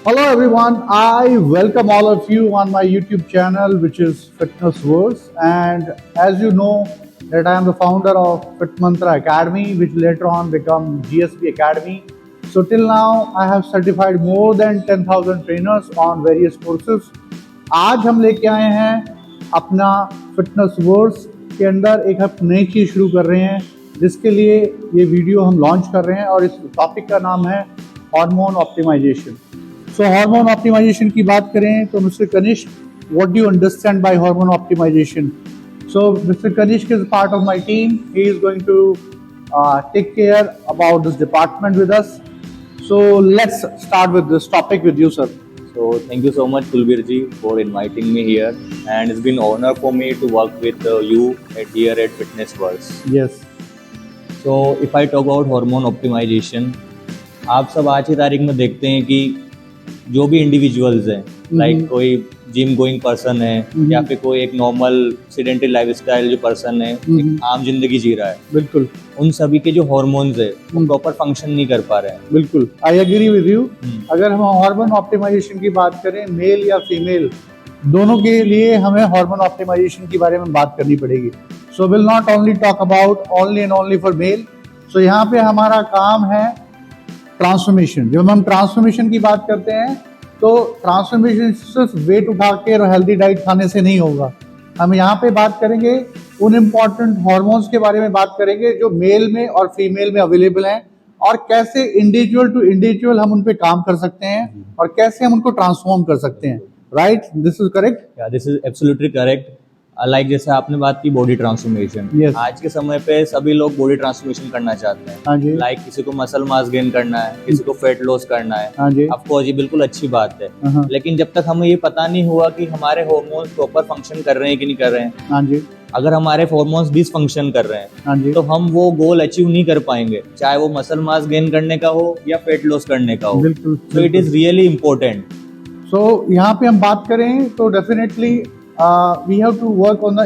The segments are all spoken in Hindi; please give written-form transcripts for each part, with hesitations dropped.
Hello everyone, I welcome all of you on my YouTube channel which is Fitness Wars, and as you know that I am the founder of Fit Mantra Academy which later on become GSP Academy. So till now I have certified more than 10,000 trainers on various courses. आज हम लेके आए हैं अपना फिटनेस वर्स के अंदर एक हम नई चीज़ शुरू कर रहे हैं जिसके लिए ये वीडियो हम लॉन्च कर रहे हैं और इस टॉपिक का नाम है hormone optimisation. So hormone optimisation की बात करें तो mister Kanishk, what do you understand by hormone optimisation? So mister Kanishk is part of my team, he is going to take care about this department with us. So let's start with this topic with you sir. So thank you so much, Kulbir ji, for inviting me here, and it's been an honor for me to work with you here at Fitness Works. Yes. So if I talk about hormone optimization, आप सब आज की तारीख में देखते हैं कि जो भी इंडिविजुअल्स हैं, लाइक कोई जिम गोइंग पर्सन है या फिर कोई एक नॉर्मल सीडेंटरी लाइफस्टाइल जो पर्सन है, एक आम जिंदगी जी रहा है, बिल्कुल उन सभी के जो हॉर्मोन्स है वो प्रॉपर फंक्शन नहीं कर पा रहे हैं। बिल्कुल आई एग्री विद यू। अगर हम हार्मोन ऑप्टिमाइजेशन की बात करें, मेल या फीमेल दोनों के लिए हमें हार्मोन ऑप्टिमाइजेशन के बारे में बात करनी पड़ेगी। So will not only talk about only and only for male. So यहाँ पे हमारा काम है ट्रांसफॉर्मेशन। जब हम ट्रांसफॉर्मेशन की बात करते हैं तो ट्रांसफॉर्मेशन सिर्फ वेट उठा के और हेल्दी डाइट खाने से नहीं होगा। हम यहाँ पे बात करेंगे उन इम्पॉर्टेंट हार्मोन्स के बारे में बात करेंगे जो मेल में और फीमेल में अवेलेबल हैं और कैसे इंडिविजुअल टू इंडिविजुअल हम उन पे काम कर सकते हैं और कैसे हम उनको ट्रांसफॉर्म कर सकते हैं। Right, this is correct? या this is absolutely correct. Like जैसे आपने बात की बॉडी ट्रांसफॉर्मेशन, Yes. आज के समय पे सभी लोग बॉडी ट्रांसफॉर्मेशन करना चाहते हैं। हाँ जी। लाइक किसी को मसल मास गेन करना है, किसी को फेट लॉस करना है। हाँ जी। ऑफ कोर्स ये बिल्कुल अच्छी बात है, हाँ। लेकिन जब तक हमें ये पता नहीं हुआ कि हमारे हार्मोन्स प्रॉपर फंक्शन कर रहे हैं कि नहीं कर रहे हैं, हाँ जी। अगर हमारे हार्मोन्स डिसफंक्शन कर रहे हैं, हाँ जी। तो हम वो गोल अचीव नहीं कर पाएंगे, चाहे वो मसल मास गेन करने का हो या फेट लॉस करने का हो। बिल्कुल। So it is really important. So यहाँ पे हम बात करें तो definitely we have to work on the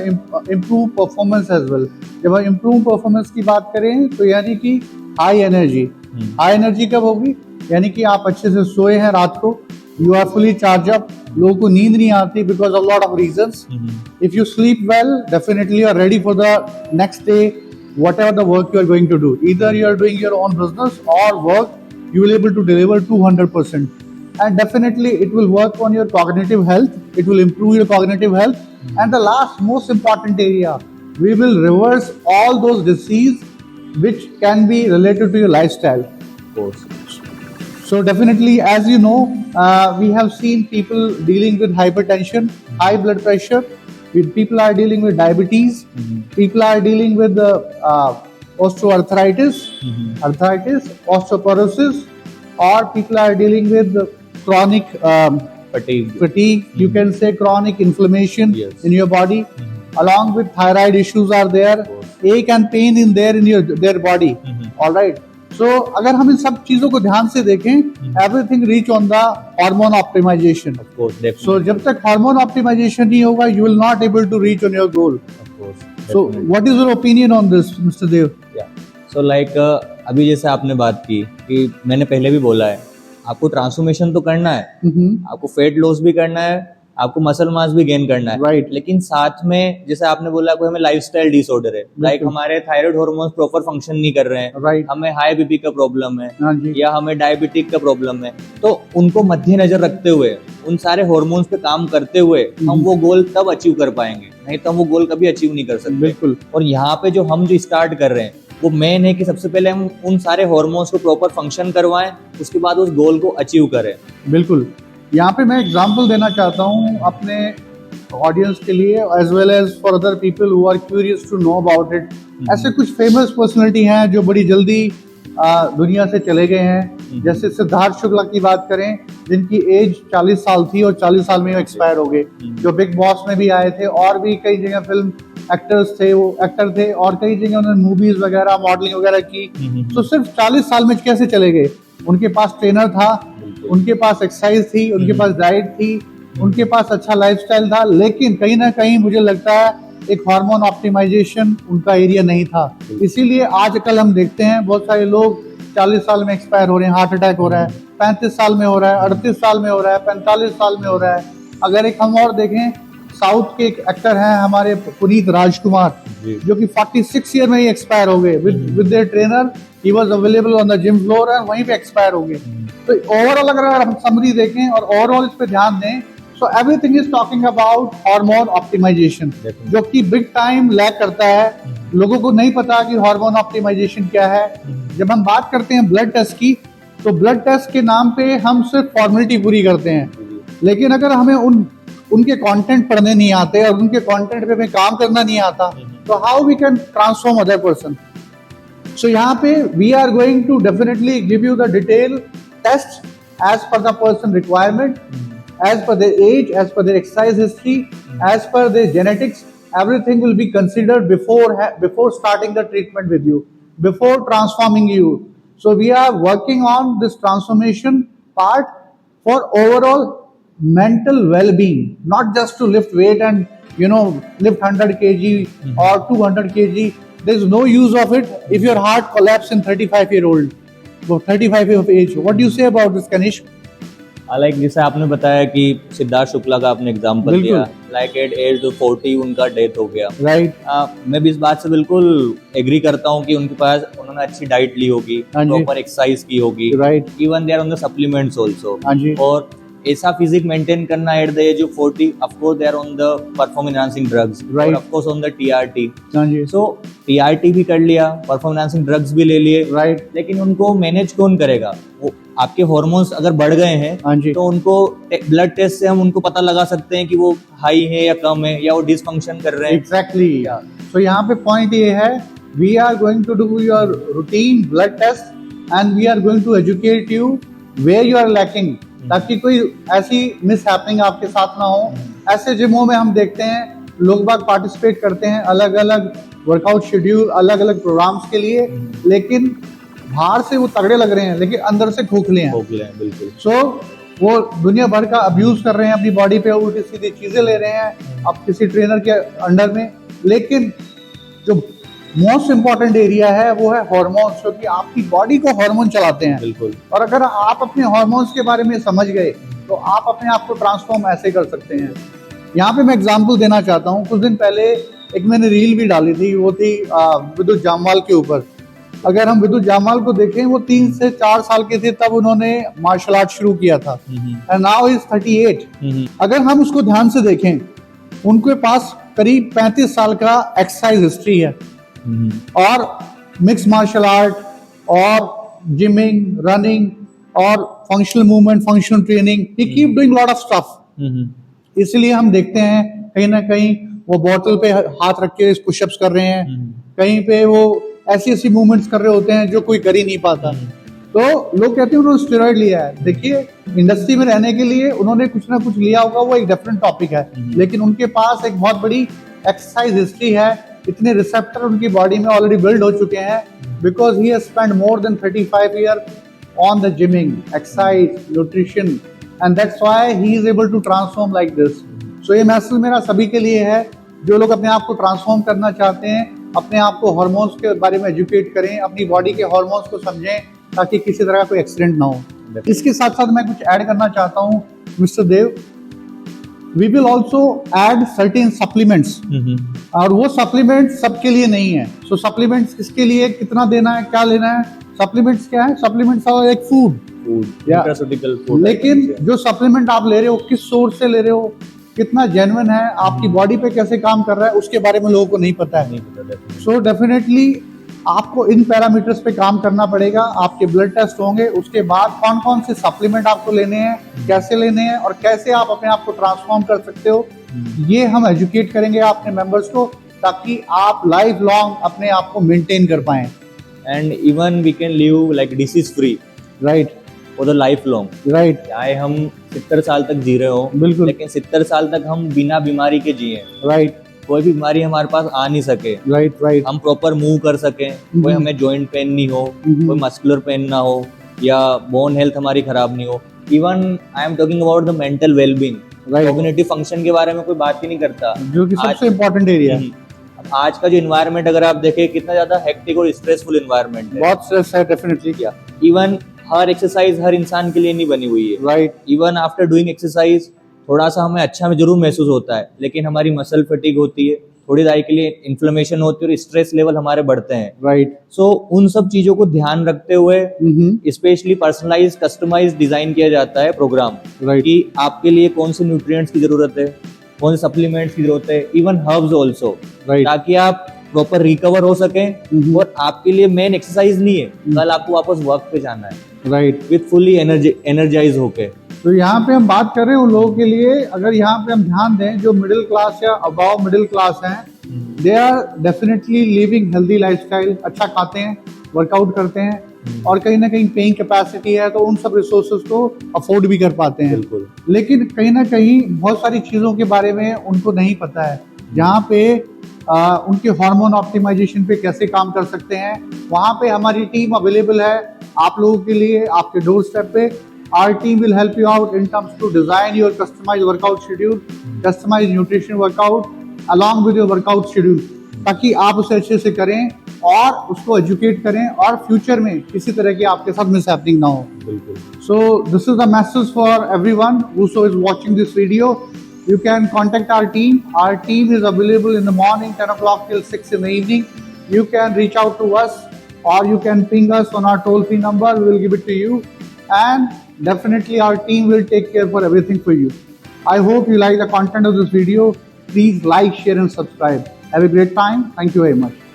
improve performance as well. जब हम इम्प्रूव परफॉर्मेंस की बात करें तो यानी कि हाई एनर्जी। हाई एनर्जी कब होगी? यानी कि आप अच्छे से सोए हैं रात को, you are fully charge up. लोगों को नींद नहीं आती because of lot of reasons. If you sleep well, definitely you are ready for the next day, whatever the work you are going to do. Either you are doing your own business or work, you will able to deliver 200%. And definitely it will work on your cognitive health. It will improve your cognitive health. And the last most important area, we will reverse all those disease which can be related to your lifestyle. Of course. So definitely, as you know, we have seen people dealing with hypertension, high blood pressure. People are dealing with diabetes. People are dealing with osteoarthritis, osteoporosis, or people are dealing with chronic fatigue. You can say chronic inflammation in your body. Along with thyroid issues are there, ache and pain in their body. All right. So अगर हम इन सब चीजों को ध्यान से देखें, everything reach on the hormone optimization. Of course, definitely. So जब तक hormone optimization नहीं होगा, you will not able to reach on your goal. Of course, So definitely. what is your opinion on this, Mr. Dev? Yeah. So like अभी जैसे आपने बात की कि मैंने पहले भी बोला है, आपको ट्रांसफॉर्मेशन तो करना है, आपको फेट लॉस भी करना है, आपको मसल मास भी गेन करना है। Right. लेकिन साथ में जैसे आपने बोला कोई हमें लाइफस्टाइल डिसऑर्डर है, लाइक हमारे थायराइड हार्मोन्स प्रॉपर फंक्शन नहीं कर रहे हैं, Right. हमें हाई बीपी का प्रॉब्लम है, हाँ जी। या हमें डायबिटिक का प्रॉब्लम है, तो उनको मद्देनजर रखते हुए, उन सारे हार्मोन्स पे काम करते हुए हम वो गोल तब अचीव कर पाएंगे, नहीं तो हम वो गोल कभी अचीव नहीं कर सकते। बिल्कुल। और यहाँ पे जो हम जो स्टार्ट कर रहे हैं वो मेन है कि सबसे पहले हम उन सारे हार्मोन्स को प्रॉपर फंक्शन करवाएं, उसके बाद उस गोल को अचीव करें। बिल्कुल। यहाँ पे मैं एग्जांपल देना चाहता हूँ अपने ऑडियंस के लिए, as well as for other people who are curious to know about it. ऐसे कुछ फेमस पर्सनालिटी हैं जो बड़ी जल्दी दुनिया से चले गए हैं। जैसे सिद्धार्थ शुक्ला की बात करें, जिनकी एज 40 साल थी और 40 साल में एक्सपायर हो गए, जो बिग बॉस में भी आए थे और भी कई जगह फिल्म एक्टर्स थे, वो एक्टर थे और कई जगह उन्होंने मूवीज वगैरह मॉडलिंग वगैरह की। तो सिर्फ 40 साल में कैसे चले गए? उनके पास ट्रेनर था, उनके पास एक्सरसाइज थी, उनके पास डाइट थी, उनके पास अच्छा लाइफस्टाइल था, लेकिन कहीं ना कहीं मुझे लगता है एक हार्मोन ऑप्टिमाइजेशन उनका एरिया नहीं था। इसीलिए आजकल हम देखते हैं बहुत सारे लोग 40 साल में एक्सपायर हो रहे हैं, हार्ट अटैक हो रहा है, 35 साल में हो रहा है, 38 साल में हो रहा है, 45 साल में हो रहा है। अगर एक हम और देखें, साउथ के एक एक्टर हैं हमारे पुनीत राजकुमार, जो कि 46 ईयर में ही एक्सपायर हो गए with their trainer. He was available on the gym floor और वहीं पे एक्सपायर हो गए। तो ओवरऑल अगर हम समरी देखें और ओवरऑल इस पे ध्यान दें, so everything is talking about hormone optimisation, जो कि बिग टाइम लैग करता है। लोगों को नहीं पता कि हार्मोन ऑप्टिमाइजेशन क्या है। जब हम बात करते हैं ब्लड टेस्ट की, तो ब्लड टेस्ट के नाम पे हम सिर्फ फॉर्मेलिटी पूरी करते हैं, लेकिन अगर हमें उनके कंटेंट पढ़ने नहीं आते और उनके कंटेंट पे हमें काम करना नहीं आता, तो how we can transform other person. So यहाँ पे we are going to definitely give you the detail test as per the person requirement, as per their age, as per their exercise history, as per their genetics. Everything will be considered before starting the treatment with you, before transforming you. So we are working on this transformation part for overall mental well-being, not just to lift weight and lift 100 kg or 200 kg. There is no use of it if your heart collapses in 35-year-old, 35 of age. What do you say about this, Kanish? Like जैसे आपने बताया कि सिद्धार्थ शुक्ला का आपने एग्जांपल दिया, लाइक एट एज 40 उनका डेथ हो गया, राइट। मैं भी इस बात से बिल्कुल एग्री करता हूँ कि उनके पास उन्होंने अच्छी डाइट ली होगी, प्रॉपर एक्सरसाइज की होगी, right. Even they are on the supplements also, और ऐसा फिजिक मेंटेन करना at the age of 40, of course they are on the performance enhancing drugs, और of course on the TRT. So TRT भी कर लिया, परफॉर्मेंस एनहांसिंग ड्रग्स भी ले लिए, राइट। लेकिन उनको मैनेज कौन करेगा? वो आपके हार्मोन्स अगर बढ़ गए हैं तो उनको ब्लड टेस्ट से हम उनको पता लगा सकते हैं कि वो हाई है या कम है, या वो डिसफंक्शन कर रहे हैं। एग्जैक्टली। सो यहाँ पे पॉइंट ये है, we are going to do your routine blood test and we are going to educate you where you are lacking, ताकि कोई ऐसी मिस हैपनिंग आपके साथ ना हो। ऐसे जिमों में हम देखते हैं लोग बाग पार्टिसिपेट करते हैं, अलग अलग वर्कआउट शेड्यूल, अलग अलग प्रोग्राम्स के लिए, लेकिन बाहर से वो तगड़े लग रहे हैं लेकिन अंदर से खोखले हैं। बिल्कुल। सो वो दुनिया भर का अब्यूज कर रहे हैं अपनी बॉडी पे, उल्टी सीधी चीजें ले रहे हैं अब किसी ट्रेनर के अंडर में। लेकिन जो मोस्ट इंपॉर्टेंट एरिया है वो है हार्मोन्स, क्योंकि आपकी बॉडी को हार्मोन चलाते हैं। बिल्कुल। और अगर आप अपने हार्मोन्स के बारे में समझ गए तो आप अपने आप को ट्रांसफॉर्म ऐसे कर सकते हैं। यहाँ पे मैं एग्जाम्पल देना चाहता हूँ। कुछ दिन पहले एक मैंने रील भी डाली थी, वो थी विद्युत जामवाल के ऊपर। अगर हम विद्युत जामवाल को देखें, वो 3 से 4 साल के थे तब उन्होंने मार्शल आर्ट शुरू किया था, एंड नाउ इज 38। अगर हम उसको ध्यान से देखें, उनके पास करीब 35 साल का एक्सरसाइज हिस्ट्री है, और मिक्स मार्शल आर्ट और जिमिंग, रनिंग और functional movement, functional training, he keep doing lot of stuff. इसलिए हम देखते हैं कहीं ना कहीं वो बोतल पे हाथ रख के पुशअप्स कर रहे हैं, कहीं पे वो ऐसी ऐसी मूवमेंट्स कर रहे होते हैं जो कोई कर ही नहीं पाता। तो लोग कहते हैं उन्होंने स्टेरॉइड लिया है। देखिए, इंडस्ट्री में रहने के लिए उन्होंने कुछ ना कुछ लिया होगा, वो एक डिफरेंट टॉपिक है, लेकिन उनके पास एक बहुत बड़ी एक्सरसाइज हिस्ट्री है। इतने रिसेप्टर उनकी बॉडी में ऑलरेडी बिल्ड हो चुके हैं, because he has spent more than 35 year on the gymming, exercise, nutrition, and that's why he is able to transform like this. So ये मैसेज मेरा सभी के लिए है, जो लोग अपने आप को ट्रांसफॉर्म करना चाहते हैं, अपने आप को हार्मोन्स के बारे में एजुकेट करें, अपनी बॉडी के हार्मोन्स को समझें, ताकि किसी तरह का कोई एक्सीडेंट ना हो। इसके साथ साथ मैं कुछ ऐड करना चाहता हूँ mister Dev. We will also add certain supplements, और वो सप्लीमेंट सबके लिए नहीं है। सो सप्लीमेंट्स किसके लिए, कितना देना है, क्या लेना है? सप्लीमेंट्स क्या है? सप्लीमेंट्स आर एक फूड, लेकिन जो सप्लीमेंट आप ले रहे हो किस सोर्स से ले रहे हो, कितना जेन्युइन है, आपकी बॉडी पे कैसे काम कर रहा है, उसके बारे में लोगों को नहीं पता है। सो डेफिनेटली आपको इन पैरामीटर्स पे काम करना पड़ेगा। आपके ब्लड टेस्ट होंगे, उसके बाद कौन कौन से सप्लीमेंट आपको लेने हैं, कैसे लेने हैं, और कैसे आप अपने आप को ट्रांसफॉर्म कर सकते हो, ये हम एजुकेट करेंगे अपने मेंबर्स को, ताकि आप लाइफ लॉन्ग अपने आप को मेंटेन कर पाएं। And even we can live like disease free, right, for the life long. Right. चाहे हम 70 साल तक जी रहे हो, बिल्कुल, लेकिन 70 साल तक हम बिना बीमारी के जिए। राइट। कोई भी बीमारी हमारे पास आ नहीं सके, राइट, राइट। हम प्रॉपर मूव कर सकें, कोई हमें जॉइंट पेन नहीं हो, कोई मस्कुलर पेन ना हो, या बोन हेल्थ हमारी खराब नहीं हो। Even I am talking about the mental wellbeing, cognitive function के बारे में कोई बात ही नहीं करता, जो कि सबसे इम्पोर्टेंट एरिया है। आज का जो इन्वायरमेंट अगर आप देखें, कितना ज्यादा हेक्टिक और स्ट्रेसफुल इन्वायरमेंट है, बहुत स्ट्रेस है डेफिनेटली। क्या इवन हर एक्सरसाइज हर इंसान के लिए नहीं बनी हुई है। Right even after doing exercise थोड़ा सा हमें अच्छा में जरूर महसूस होता है, लेकिन हमारी मसल फटीग होती है, थोड़ी देर के लिए इन्फ्लेमेशन होती है और स्ट्रेस लेवल हमारे बढ़ते हैं। राइट सो उन सब चीजों को ध्यान रखते हुए स्पेशली पर्सनलाइज कस्टमाइज डिजाइन किया जाता है प्रोग्राम, राइट कि आपके लिए कौन से न्यूट्रिएंट्स की जरूरत है, कौन से सप्लीमेंट्स की जरूरत है, इवन हर्ब्स ऑल्सो, राइट ताकि आप प्रॉपर रिकवर हो सकें। और आपके लिए मेन एक्सरसाइज नहीं है, कल आपको वापस वर्क पे जाना है राइट। विथ फुली एनर्जाइज होके। तो यहाँ पे हम बात कर रहे हैं उन लोगों के लिए, अगर यहाँ पे हम ध्यान दें जो मिडिल क्लास या अबाव मिडिल क्लास हैं, they are definitely living healthy lifestyle, अच्छा खाते हैं, वर्कआउट करते हैं और कहीं ना कहीं पेइंग कैपेसिटी है तो उन सब रिसोर्सेज को अफोर्ड भी कर पाते हैं। बिल्कुल। लेकिन कहीं ना कहीं बहुत सारी चीज़ों के बारे में उनको नहीं पता है, जहाँ पे उनके हार्मोन ऑप्टिमाइजेशन पे कैसे काम कर सकते हैं। वहाँ पे हमारी टीम अवेलेबल है आप लोगों के लिए, आपके डोर स्टेप पे। Our team will help you out in terms to design your customized workout schedule, customized nutrition workout along with your workout schedule, ताकि आप उसे अच्छे से करें और उसको एजुकेट करें और फ्यूचर में किसी तरह की आपके साथ मिसहैपनिंग ना हो। बिल्कुल। So this is the message for everyone whoso is watching this video. You can contact our team. Our team is available in the morning 10 o'clock till 6 in the evening. You can reach out to us or you can ping us on our toll-free number. We will give it to you. And definitely our team will take care for everything for you. I hope you like the content of this video. Please like, share and subscribe. Have a great time. Thank you very much.